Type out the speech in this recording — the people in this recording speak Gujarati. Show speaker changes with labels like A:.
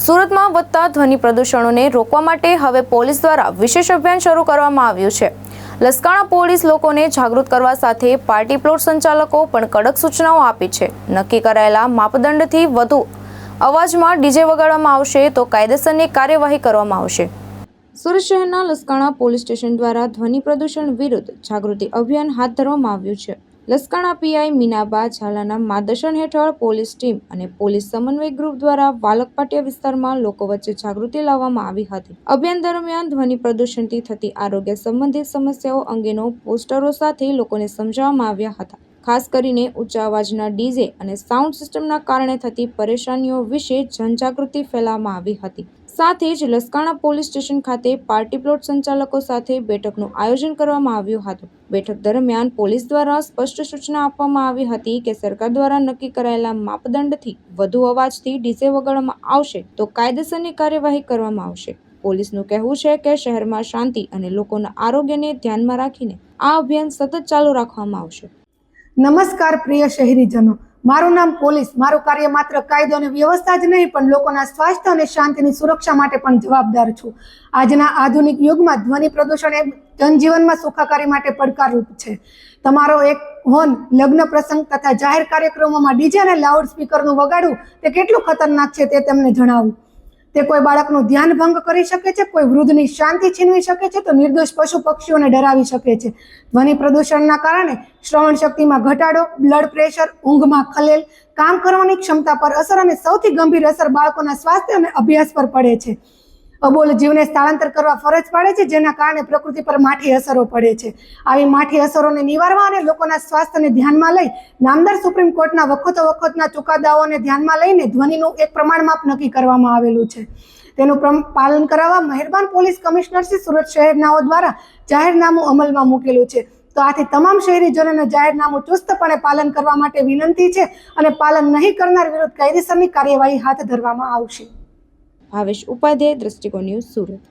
A: સુરતમાં વધતા ધ્વનિ પ્રદૂષણોને રોકવા માટે હવે પોલીસ દ્વારા વિશેષ અભિયાન શરૂ કરવામાં આવ્યું છે। લસકાણા પોલીસ લોકોને જાગૃત કરવા સાથે પાર્ટી પ્લોટ સંચાલકો પણ કડક સૂચનાઓ આપી છે। નક્કી કરાયેલા માપદંડથી વધુ અવાજમાં ડીજે વગાડવામાં આવશે તો કાયદેસરની કાર્યવાહી કરવામાં આવશે। સુરત શહેરના લસકાણા પોલીસ સ્ટેશન દ્વારા ધ્વનિ પ્રદૂષણ વિરુદ્ધ જાગૃતિ અભિયાન હાથ ધરવામાં આવ્યું છે। લસકાણા પીઆઈ મીનાબા ઝાલાના માર્ગદર્શન હેઠળ પોલીસ ટીમ અને પોલીસ સમન્વય ગ્રુપ દ્વારા વાલકપાટિયા વિસ્તારમાં લોકો વચ્ચે જાગૃતિ લાવવામાં આવી હતી। અભિયાન દરમિયાન ધ્વનિ પ્રદૂષણથી થતી આરોગ્ય સંબંધિત સમસ્યાઓ અંગેનો પોસ્ટરો સાથે લોકોને સમજાવવામાં આવ્યા હતા। ખાસ કરીને ઊંચા અવાજના ડીજે અને સાઉન્ડ સિસ્ટમના કારણે થતી પરેશાનીઓ વિશે જનજાગૃતિ ફેલાવવામાં આવી હતી। સાથે જ લસકાણા પોલીસ સ્ટેશન ખાતે પાર્ટી પ્લોટ સંચાલકો સાથે બેઠકનું આયોજન કરવામાં આવ્યું હતું। બેઠક દરમિયાન પોલીસ દ્વારા સ્પષ્ટ સૂચના આપવામાં આવી હતી કે સરકાર દ્વારા નક્કી કરાયેલા માપદંડથી વધુ અવાજથી ડીજે વગાડવામાં આવશે તો કાયદેસરની કાર્યવાહી કરવામાં આવશે। પોલીસનું કહેવું છે કે શહેરમાં શાંતિ અને લોકોના આરોગ્યને ધ્યાનમાં રાખીને આ અભિયાન સતત ચાલુ રાખવામાં આવશે।
B: નમસ્કાર પ્રિય શહેરીજનો, મારું નામ પોલીસ, મારું કાર્ય માત્ર કાયદો અને વ્યવસ્થા જ નહીં પણ લોકોના સ્વાસ્થ્ય અને શાંતિની સુરક્ષા માટે પણ જવાબદાર છું। આજના આધુનિક યુગમાં ધ્વનિ પ્રદૂષણ એ જનજીવનમાં સુખાકારી માટે પડકારરૂપ છે। તમારો એક હોર્ન લગ્ન પ્રસંગ તથા જાહેર કાર્યક્રમોમાં ડીજે અને લાઉડ સ્પીકરનું વગાડવું તે કેટલું ખતરનાક છે તે તમને જણાવું। તે કોઈ બાળકનું ધ્યાન ભંગ કરી શકે છે, કોઈ વૃદ્ધની શાંતિ છીનવી શકે છે તો નિર્દોષ પશુ પક્ષીઓને ડરાવી શકે છે। ધ્વનિ પ્રદૂષણના કારણે શ્રવણ શક્તિમાં ઘટાડો, બ્લડ પ્રેશર, ઊંઘમાં ખલેલ, કામ કરવાની ક્ષમતા પર અસર અને સૌથી ગંભીર અસર બાળકોના સ્વાસ્થ્ય અને અભ્યાસ પર પડે છે। અબોલ જીવને સ્થળાંતર કરવા ફરજ પડે છે, જેના કારણે પ્રકૃતિ પર માઠી અસરો પડે છે। આવી માઠી અસરોને નિવારવા અને લોકોના સ્વાસ્થ્યને ધ્યાનમાં લઈ નામદાર સુપ્રીમ કોર્ટના વખતોના ચુકાદાઓને ધ્યાનમાં લઈને ધ્વનિનું એક પ્રમાણમાપ નક્કી કરવામાં આવેલું છે। તેનું પાલન કરાવવા મહેરબાન પોલીસ કમિશનર શ્રી સુરત શહેરનાઓ દ્વારા જાહેરનામું અમલમાં મૂકેલું છે। તો આથી તમામ શહેરીજનોને જાહેરનામું ચુસ્તપણે પાલન કરવા માટે વિનંતી છે અને પાલન નહીં કરનાર વિરુદ્ધ કાયદેસરની કાર્યવાહી હાથ ધરવામાં આવશે।
A: ભાવેશ ઉપાધ્યાય, દ્રષ્ટિકોણ ન્યૂઝ, સુરત।